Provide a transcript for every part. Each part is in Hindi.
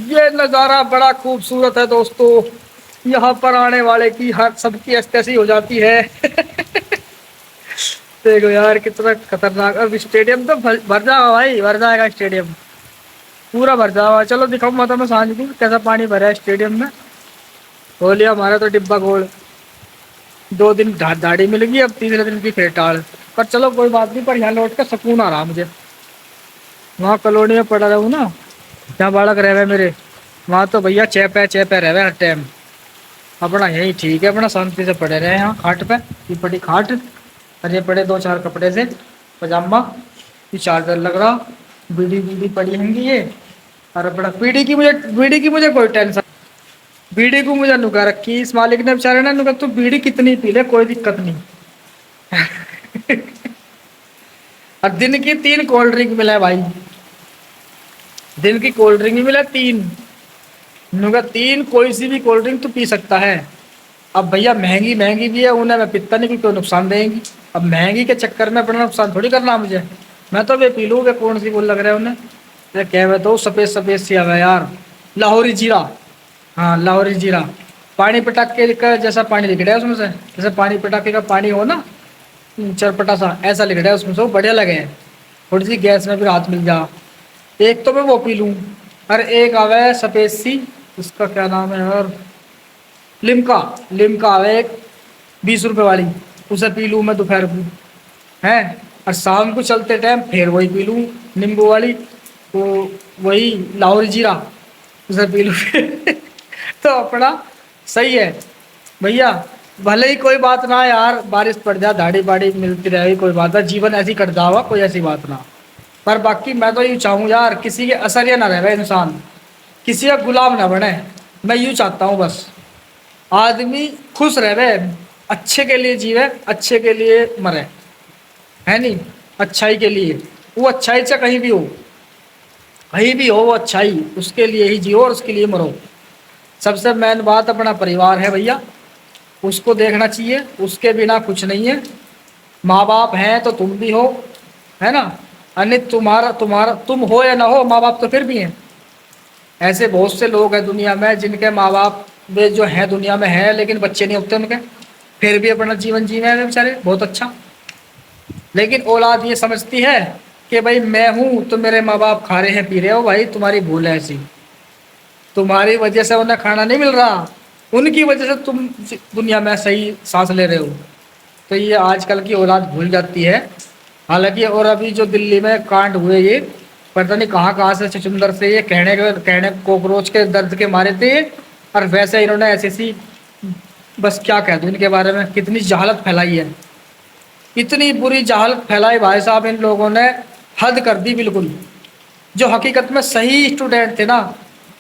ये नज़ारा बड़ा खूबसूरत है दोस्तों। यहाँ पर आने वाले की हर सबकी ऐसी हो जाती है। देखो यार कितना खतरनाक। अब स्टेडियम तो भर जाएगा भाई, भर जाएगा स्टेडियम, पूरा भर जाएगा। चलो दिखाऊंगा तो मैं सांझ को कैसा पानी भरा है स्टेडियम में। हो लिया हमारा तो डिब्बा गोल। 2 दिन दाढ़ी मिल गई, अब तीसरे दिन की फिर टाल। पर चलो कोई बात नहीं, पर यहाँ लौट कर सुकून आ रहा मुझे। वहाँ कॉलोनी में पड़ा रहूँ ना, जहाँ बालक रह रहे मेरे, वहाँ तो भैया चेपे रह हर टाइम। अपना यही ठीक है, अपना शांति से पड़े रहे यहाँ खाट पे। ये पड़ी खाट, और ये पड़े 2-4 कपड़े से पजामा, ये चार्जर लग रहा, बीड़ी बीड़ी पड़ी होंगी ये। और अपना बीड़ी की मुझे कोई टेंशन। बीड़ी को मुझे नुका रखी इस मालिक ने बेचारे ने, नुका तू बीड़ी कितनी पी ले कोई दिक्कत नहीं। और दिन की 3 कोल्ड ड्रिंक मिला है भाई, दिन की कोल्ड ड्रिंक ही मिला 3। नुका 3 कोई सी भी कोल्ड ड्रिंक तू पी सकता है। अब भैया महंगी महंगी भी है, उन्हें मैं पिता नहीं क्योंकि नुकसान देंगी। अब महंगी के चक्कर में अपना नुकसान थोड़ी करना मुझे। मैं तो वे पी लूँ, वे कौन सी बोल लग रहा है उन्हें। अरे कह मैं तो सफ़ेद सफ़ेद सी है यार, लाहौरी जीरा। हाँ लाहौरी जीरा, पानी पटाखे का जैसा पानी दिख रहा है उसमें से, जैसे पानी पटाखे का पानी हो ना, चरपटा सा ऐसा लिख रहा है उसमें से, वो बढ़िया लगे हैं। थोड़ी सी गैस में भी राहत मिल जा। एक तो मैं वो पी लूँ, और एक आवे सफ़ेद सी, उसका क्या नाम है यार, लिमका। लिमका आवे एक 20 रुपए वाली, उसे पी लूँ मैं दोपहर को है। और शाम को चलते टाइम फिर वही पी लूँ, नींबू वाली, तो वही लाहौरी जीरा, उसे पी लूँ। तो अपना सही है भैया। भले ही कोई बात ना यार, बारिश पड़ जाए दाढ़ी बाड़ी मिलती रहेगी, कोई बात ना, जीवन ऐसी कट जावा, कोई ऐसी बात ना। पर बाकी मैं तो यूँ चाहूँ यार, किसी के असरिया ना रहे इंसान, किसी का गुलाम ना बने। मैं यूँ चाहता हूँ बस, आदमी खुश रहे, अच्छे के लिए जीवे, अच्छे के लिए मरे, है नहीं, अच्छाई के लिए। वो अच्छाई से कहीं भी हो, कहीं भी हो वो अच्छाई, उसके लिए ही जियो और उसके लिए मरो। सबसे मेन बात अपना परिवार है भैया, उसको देखना चाहिए, उसके बिना कुछ नहीं है। माँ बाप हैं तो तुम भी हो, है ना। अन्य तुम्हारा तुम्हारा तुम हो या ना हो, माँ बाप तो फिर भी हैं। ऐसे बहुत से लोग हैं दुनिया में जिनके माँ बाप वे जो हैं दुनिया में है, लेकिन बच्चे नहीं होते उनके, फिर भी अपना जीवन जी रहे हैं बेचारे बहुत अच्छा। लेकिन औलाद ये समझती है कि भाई मैं हूँ तो मेरे माँ बाप खा रहे हैं पी रहे हो, भाई तुम्हारी भूल है ऐसी, तुम्हारी वजह से उन्हें खाना नहीं मिल रहा, उनकी वजह से तुम दुनिया में सही सांस ले रहे हो। तो ये आजकल की औलाद भूल जाती है। हालांकि और अभी जो दिल्ली में कांड हुए, ये पता नहीं कहाँ से छछूंदर से ये कहने कॉकरोच के दर्द के मारे थे। और वैसे इन्होंने ऐसी सी, बस क्या कह दूँ इनके बारे में, कितनी जहालत फैलाई है, इतनी बुरी जहालत फैलाई भाई साहब इन लोगों ने, हद कर दी बिल्कुल। जो हकीकत में सही स्टूडेंट थे ना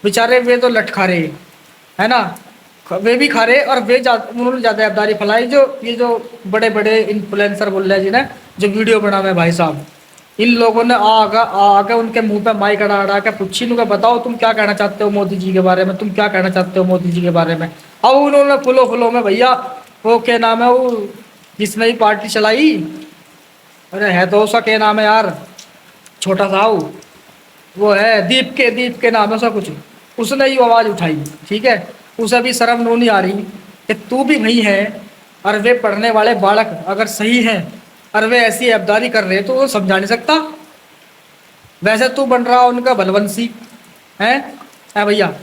बेचारे, वे तो लट खा रहे, है ना, वे भी खा रहे, और उन्होंने ज़्यादा अबदारी फैलाई। जो ये जो बड़े बड़े इन्फ्लुएंसर बोल रहे हैं जिन्हें, जो वीडियो बना हुए भाई साहब, इन लोगों ने आगे उनके मुंह पे माइक अड़ा अड़ा के पूछी नु, बताओ तुम क्या कहना चाहते हो मोदी जी के बारे में, तुम क्या कहना चाहते हो मोदी जी के बारे में। अब उन्होंने फुलो फुलो में भैया, वो क्या नाम है वो जिसने ही पार्टी चलाई, अरे है तो उसका क्या नाम है यार, छोटा सा वो है दीप के नाम है उसका कुछ, उसने ही आवाज़ उठाई। ठीक है, उसे भी शर्म नहीं आ रही कि तू भी वही है, और वे पढ़ने वाले बालक अगर सही हैं और वे ऐसी अबदारी कर रहे तो वो समझा नहीं सकता। वैसे तू बन रहा उनका बलवंशी है। भैया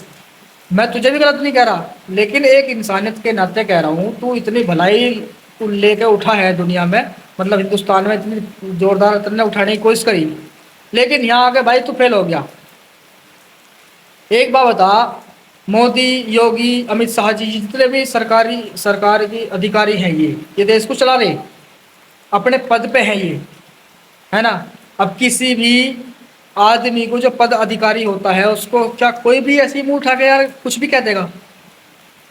मैं तुझे भी गलत नहीं कह रहा, लेकिन एक इंसानियत के नाते कह रहा हूँ, तू इतनी भलाई तू लेके उठा है दुनिया में, मतलब हिंदुस्तान में इतनी जोरदार तुमने उठाने की कोशिश करी, लेकिन यहाँ आके भाई तू फेल हो गया। एक बात बता, मोदी, योगी, अमित शाह जी, जितने भी सरकार की अधिकारी हैं, ये देश को चला रहे, अपने पद पे हैं ये, है ना। अब किसी भी आदमी को जो पद अधिकारी होता है उसको क्या कोई भी ऐसी मुंह उठा के यार कुछ भी कह देगा।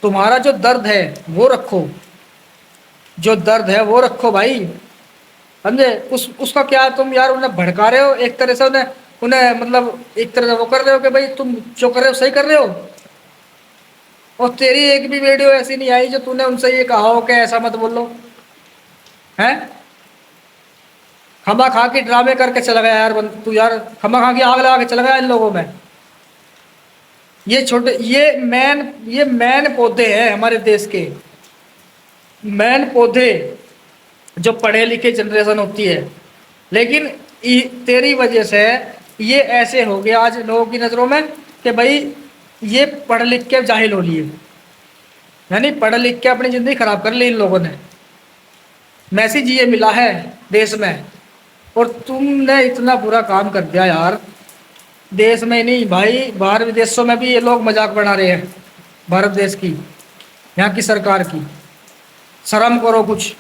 तुम्हारा जो दर्द है वो रखो, जो दर्द है वो रखो भाई, समझे। उसका क्या तुम यार उन्हें भड़का रहे हो एक तरह से, उन्हें उन्हें मतलब एक तरह से वो कर रहे हो कि भाई तुम जो कर रहे हो सही कर रहे हो। और तेरी एक भी वीडियो ऐसी नहीं आई जो तूने उनसे ये कहा हो कि ऐसा मत बोलो, हैं। खमा खा के ड्रामे करके चला गया यार तू यार, खमा खा के आग लगा के चला गया इन लोगों में। ये छोटे ये मैन पौधे हैं हमारे देश के, मैन पौधे, जो पढ़े लिखे जनरेशन होती है। लेकिन तेरी वजह से ये ऐसे हो गया आज लोगों की नज़रों में कि भाई ये पढ़ लिख के जाहिल हो लिए, यानी पढ़ लिख के अपनी ज़िंदगी खराब कर ली इन लोगों ने। मैसेज ये मिला है देश में, और तुमने इतना बुरा काम कर दिया यार। देश में नहीं भाई, बाहर विदेशों में भी ये लोग मजाक बना रहे हैं भारत देश की, यहाँ की सरकार की। शर्म करो कुछ।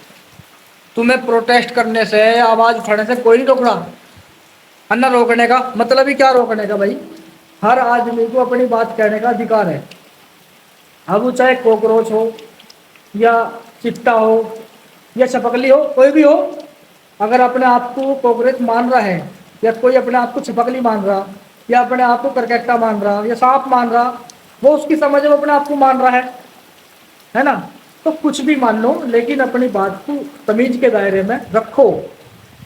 तुम्हें प्रोटेस्ट करने से, आवाज़ उठाने से कोई नहीं रोक रहा। अन्ना रोकने का मतलब ही क्या रोकने का भाई? हर आदमी को अपनी बात कहने का अधिकार है। अब वो चाहे कॉकरोच हो या चिट्टा हो या छपकली हो, कोई भी हो, अगर अपने आप को कॉकरोच मान रहा है, या कोई अपने आप को छपकली मान रहा, या अपने आप को करकट्टा मान रहा, या सांप मान रहा, वो उसकी समझ में अपने आप को मान रहा है ना? तो कुछ भी मान लो, लेकिन अपनी बात को तमीज के दायरे में रखो,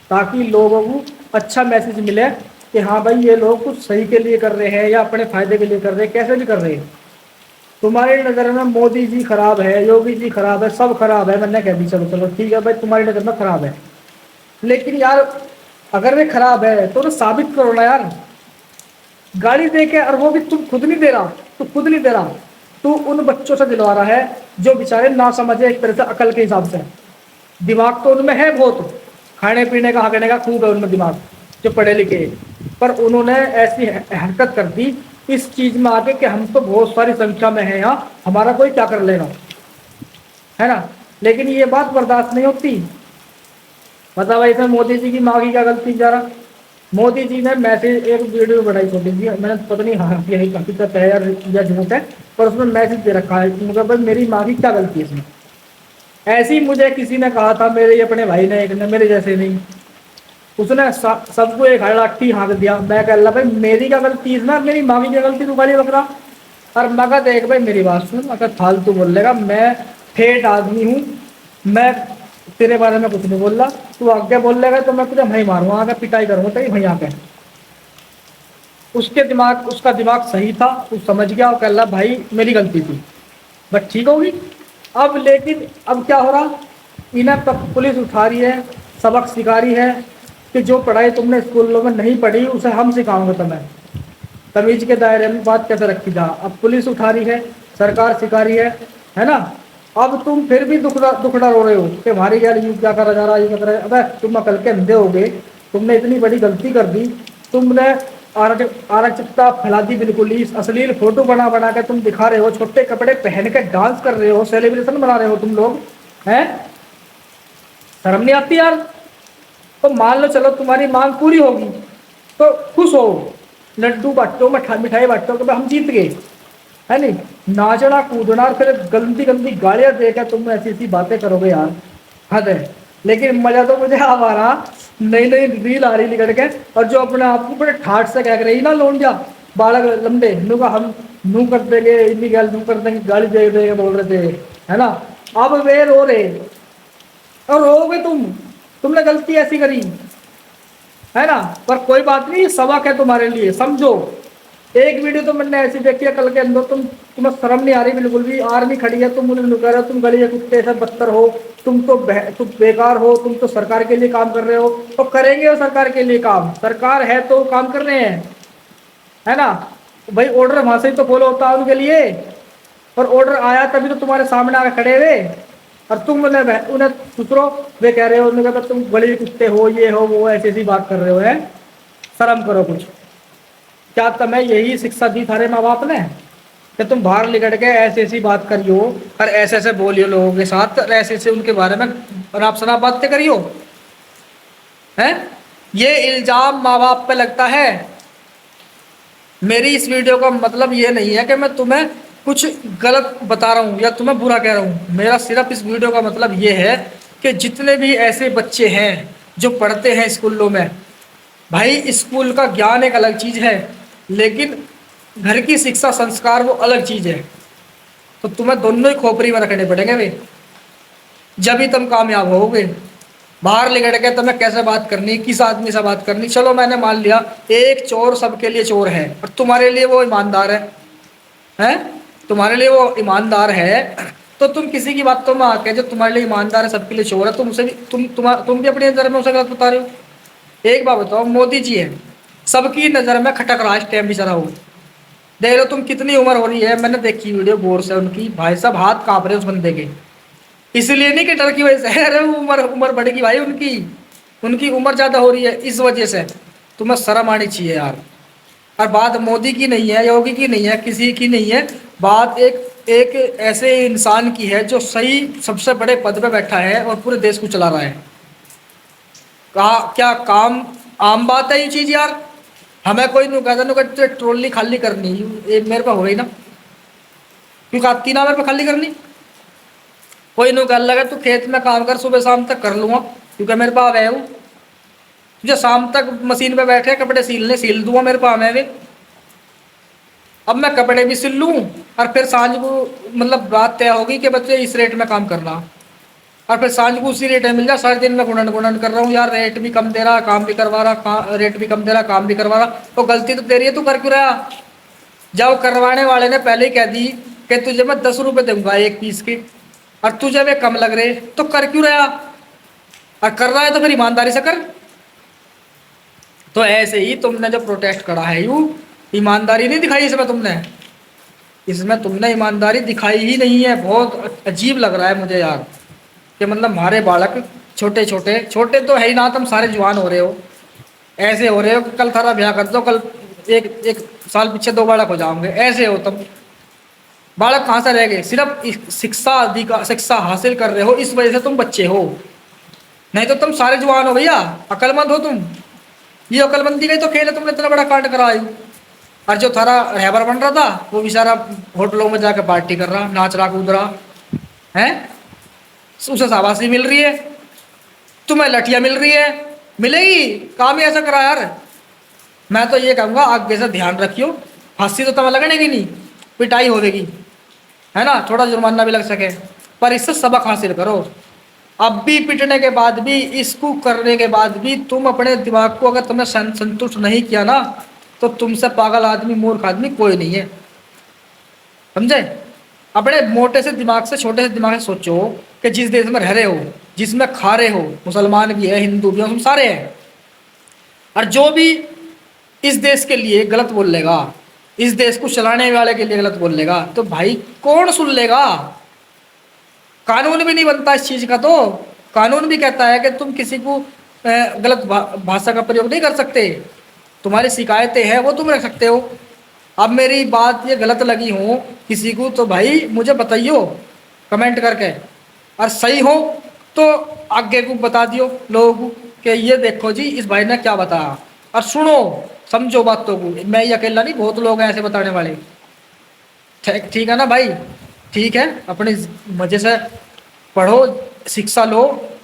ताकि लोगों को अच्छा मैसेज मिले कि हाँ भाई ये लोग कुछ सही के लिए कर रहे हैं या अपने फायदे के लिए कर रहे हैं, कैसे भी कर रहे हैं। तुम्हारी नज़र में मोदी जी खराब है, योगी जी खराब है, सब खराब है, मैंने कह दी, चलो चलो ठीक है भाई, तुम्हारी नज़र में खराब है, लेकिन यार अगर वे खराब है तो साबित करो ना यार। गाड़ी दे के, और वो भी तुम खुद नहीं दे रहा, तू खुद नहीं दे रहा, तू उन बच्चों से दिलवा रहा है जो बेचारे ना समझे, एक तरह से अकल के हिसाब से। दिमाग तो उनमें है बहुत, खाने पीने का हकने का खूब है उनमें दिमाग, जो पढ़े लिखे, पर उन्होंने ऐसी हरकत कर दी इस चीज़ में आके कि हम तो बहुत सारी संख्या में हैं यहाँ, हमारा कोई क्या कर लेगा, है ना? लेकिन ये बात बर्दाश्त नहीं होती। मतलब भाई इसमें मोदी जी की माँ की क्या गलती जा रहा? मोदी जी ने मैसेज, एक वीडियो बनाई छोटी सी, मैंने पता नहीं हाँ यही हकीकत है या झूठ है, पर उसमें मैसेज दे रखा है, मतलब भाई मेरी माँ की क्या गलती है इसमें। ऐसी मुझे किसी ने कहा था, मेरे अपने भाई ने, एक ने, मेरे जैसे नहीं, उसने सबको एक लाठी हाँक दिया। मैं कह रहा भाई मेरी क्या गलती है ना, मेरी माँ की क्या गलती, तू गाली बक रहा? और मैं कहा देख भाई मेरी बात सुन, अगर फालतू बोल लेगा, मैं ठेठ आदमी हूँ, मैं तेरे बारे में कुछ नहीं बोल रहा, तू आगे बोल लेगा तो मैं तुझे वहीं मारूंगा, आगे पिटाई करूंगा तेरी वहीं आके। उसका दिमाग सही था, वो समझ गया और कह रहा भाई मेरी गलती थी, बस ठीक होगी। अब लेकिन अब क्या हो रहा, इन्हें तक पुलिस उठा रही है, सबक सिखा रही है कि जो पढ़ाई तुमने स्कूलों में नहीं पढ़ी उसे हम सिखाओगे तुम्हें, तमीज के दायरे में बात कैसे रखी जा। अब पुलिस उठा रही है, सरकार सिखा रही है ना? अब तुम फिर भी दुखड़ा रो रहे हो कि हमारी यार यूँ क्या करा जा रहा है, ये कर रहा है। अबे तुम अकल के अंधे हो गए, तुमने इतनी बड़ी गलती कर दी, तुमने अराजकता फैला दी, बिल्कुल ही अश्लील फोटो बना बना के तुम दिखा रहे हो, छोटे कपड़े पहन के डांस कर रहे हो, सेलिब्रेशन बना रहे हो तुम लोग, हैं? शर्म नहीं आती यार? तो मान लो चलो तुम्हारी मांग पूरी होगी तो खुश हो, लड्डू बांटो, मिठाई बांटो कि हम जीत गए, है नहीं? नाचना कूदना और फिर गंदी गंदी गालियां देकर तुम ऐसी ऐसी बातें करोगे यार, हद है। लेकिन मजा तो मुझे आ रहा, नई नई रील आ रही निकल के, और जो अपने आप को बड़े ठाट से कह रही ना, लोंडिया बालक लंबे नू का हम नू कर देंगे, इतनी गल नू कर देंगे, गाली दे देंगे बोल रहे थे, है ना? अब वे रो रहे, और रोगे तुमने गलती ऐसी करी, है ना? पर कोई बात नहीं, सबक है तुम्हारे लिए, समझो। एक वीडियो तो मैंने ऐसी देखी है कल के अंदर, तुम्हें शर्म नहीं आ रही बिल्कुल भी, आर्मी खड़ी है, तुम उन्हें कह रहे हो तुम गली के कुत्ते से बदतर हो, तुम बेकार हो, तुम तो सरकार के लिए काम कर रहे हो। तो करेंगे वो सरकार के लिए काम, सरकार है तो काम कर रहे हैं, है ना? भाई ऑर्डर वहां से ही तो फॉलो होता है उनके लिए, और ऑर्डर आया तभी तो तुम्हारे सामने आकर खड़े हुए, और तुम उन्हें सुतरो वे कह रहे हो, उन्होंने कहा तुम बड़े कुत्ते हो, ये हो वो, ऐसी ऐसी बात कर रहे हो, है? शर्म करो कुछ। क्या तुम्हें यही शिक्षा दी थारे माँ बाप ने कि तुम बाहर निकल के ऐसी ऐसी बात करियो, और ऐसे ऐसे बोलियो लोगों के साथ, और ऐसे ऐसे उनके बारे में अनाप शनाप बातें करियो, हैं? ये इल्जाम माँ बाप पे लगता है। मेरी इस वीडियो का मतलब ये नहीं है कि मैं तुम्हें कुछ गलत बता रहा हूँ या तुम्हें बुरा कह रहा हूँ। मेरा सिर्फ इस वीडियो का मतलब ये है कि जितने भी ऐसे बच्चे हैं जो पढ़ते हैं स्कूलों में, भाई स्कूल का ज्ञान एक अलग चीज़ है, लेकिन घर की शिक्षा संस्कार वो अलग चीज़ है। तो तुम्हें दोनों ही खोपड़ी में रखने पड़ेंगे वे, जब ही तुम कामयाब होगे। बाहर निकल के तुम्हें कैसे बात करनी, किस आदमी से बात करनी। चलो मैंने मान लिया एक चोर सबके लिए चोर है, और तुम्हारे लिए वो ईमानदार है, है, तुम्हारे लिए वो ईमानदार है, तो तुम किसी की बातों में आके जो तुम्हारे लिए ईमानदार है, सबके लिए चोर है, तुम उसे भी तुम भी अपनी नजर में उसे गलत बता रहे हो। एक बात बताओ, मोदी जी है, सबकी नजर में खटक रहा है इस टाइम बेचारा वो। देख लो तुम, कितनी उम्र हो रही है, मैंने देखी वीडियो गौर से उनकी, भाई साहब हाथ कांप रहे उस बंदे के। इसलिए नहीं कि डर की वजह से, अरे उम्र उम्र बढ़ेगी भाई उनकी, उनकी उम्र ज्यादा हो रही है इस वजह से। तुम्हें शर्म आनी चाहिए यार। और बात मोदी की नहीं है, योगी की नहीं है, किसी की नहीं है, बात एक एक ऐसे इंसान की है जो सही सबसे बड़े पद पे बैठा है और पूरे देश को चला रहा है। कहा क्या काम, आम बात है ये चीज यार। हमें कोई नहीं कहता, नु कहते ट्रॉली खाली करनी, ये मेरे पे हो गई ना, क्यों कहती ना मेरे पे खाली करनी। कोई नु कह लगा तू खेत में काम कर, सुबह शाम तक कर लूंगा, क्योंकि मेरे पास है वो, तुझे शाम तक मशीन पे बैठे कपड़े सीलने सील दूंगा, मेरे पास है वे। अब मैं कपड़े भी सिल लूँ और फिर सांझ को, मतलब बात तय होगी कि बच्चे इस रेट में काम करना, और फिर सांझ को उसी रेट में मिल जाए। सारे दिन में गुणन गुणन कर रहा हूँ यार, रेट भी कम दे रहा, काम भी करवा रहा, रेट भी कम दे रहा, काम भी करवा रहा। तो गलती तो तेरी है, तू कर क्यों रहा। जब करवाने वाले ने पहले ही कह दी कि तुझे मैं 10 रुपये दूंगा एक पीस के, और तुझे वे कम लग रहे, तो कर क्यों रहा। और कर रहा है तो फिर ईमानदारी से कर। तो ऐसे ही तुमने जो प्रोटेस्ट करा है, यू ईमानदारी नहीं दिखाई इसमें तुमने, इसमें तुमने ईमानदारी दिखाई ही नहीं है। बहुत अजीब लग रहा है मुझे यार, कि मतलब हमारे बालक छोटे छोटे, छोटे तो है ही ना, तुम सारे जवान हो रहे हो, ऐसे हो रहे हो कि कल थारा ब्याह कर दो, कल एक एक साल पीछे 2 बालक हो जाओगे, ऐसे हो तुम। बालक कहाँ से रह गए, सिर्फ शिक्षा अधिकार, शिक्षा हासिल कर रहे हो इस वजह से तुम बच्चे हो, नहीं तो तुम सारे जवान हो भैया, अकलमंद हो तुम। ये अकलमंदी का ही तो खेल है, तुमने इतना बड़ा कांड कराया। और जो थारा रहबर बन रहा था वो बेचारा होटलों में जाकर पार्टी कर रहा, नाच रहा, कूद रहा है, उसे शाबाशी मिल रही है, तुम्हें लठियां मिल रही है, मिलेगी। काम ही ऐसा करा यार। मैं तो ये कहूँगा आगे से ध्यान रखियो, फांसी तो तुम्हें लगने की नहीं, पिटाई होगी, है ना, थोड़ा जुर्माना भी लग सके, पर इससे सबक हासिल करो। अब भी पिटने के बाद भी, इसको करने के बाद भी तुम अपने दिमाग को अगर तुमने संतुष्ट नहीं किया ना, तो तुमसे पागल आदमी, मूर्ख आदमी कोई नहीं है, समझे। अपने मोटे से दिमाग से, छोटे से दिमाग से सोचो कि जिस देश में रह रहे हो, जिसमें खा रहे हो, मुसलमान भी है, हिंदू भी है, हम सारे हैं, और जो भी इस देश के लिए गलत बोल लेगा, इस देश को चलाने वाले के लिए गलत बोल लेगा, तो भाई कौन सुन लेगा। कानून भी नहीं बनता इस चीज का, तो कानून भी कहता है कि तुम किसी को गलत भाषा का प्रयोग नहीं कर सकते, तुम्हारी शिकायतें हैं वो तुम रख सकते हो। अब मेरी बात ये गलत लगी हो किसी को तो भाई मुझे बताइयो कमेंट करके, और सही हो तो आगे को बता दियो लोगों को कि ये देखो जी इस भाई ने क्या बताया, और सुनो समझो बातों को। मैं ये अकेला नहीं, बहुत लोग हैं ऐसे बताने वाले। ठीक ठीक है ना भाई, ठीक है, अपने मजे से पढ़ो, शिक्षा लो,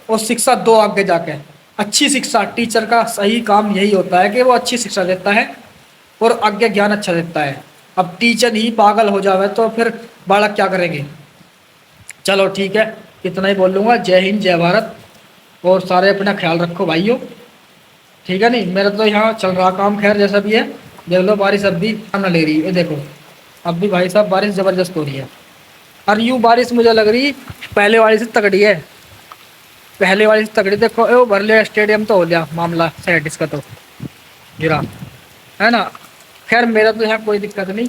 और शिक्षा दो आगे जाके। अच्छी शिक्षा, टीचर का सही काम यही होता है कि वो अच्छी शिक्षा देता है और आगे ज्ञान अच्छा देता है। अब टीचर ही पागल हो जावे तो फिर बालक क्या करेंगे। चलो ठीक है, इतना ही बोल लूँगा। जय हिंद, जय भारत, और सारे अपना ख्याल रखो भाइयों, ठीक है। नहीं मेरा तो यहाँ चल रहा काम, खैर जैसा भी है। देख लो बारिश अब भी ना ले रही है, देखो अब भी भाई साहब बारिश ज़बरदस्त हो रही है। और यूँ बारिश मुझे लग रही पहले वाली से तगड़ी है, पहले वाली से तगड़ी। देखो वो भर लिया स्टेडियम तो हो गया मामला सेट, इसका तो गिरा, है ना। खैर मेरा तो यहाँ कोई दिक्कत नहीं,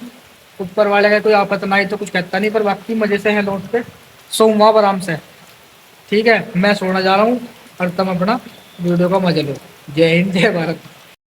ऊपर वाले का कोई आफत ना ही तो कुछ कहता नहीं, पर बाकी मज़े से है लौट पे, सोऊंगा आराम से, ठीक है। मैं सोना जा रहा हूँ और तुम अपना वीडियो का मजा लो। जय हिंद, जय भारत।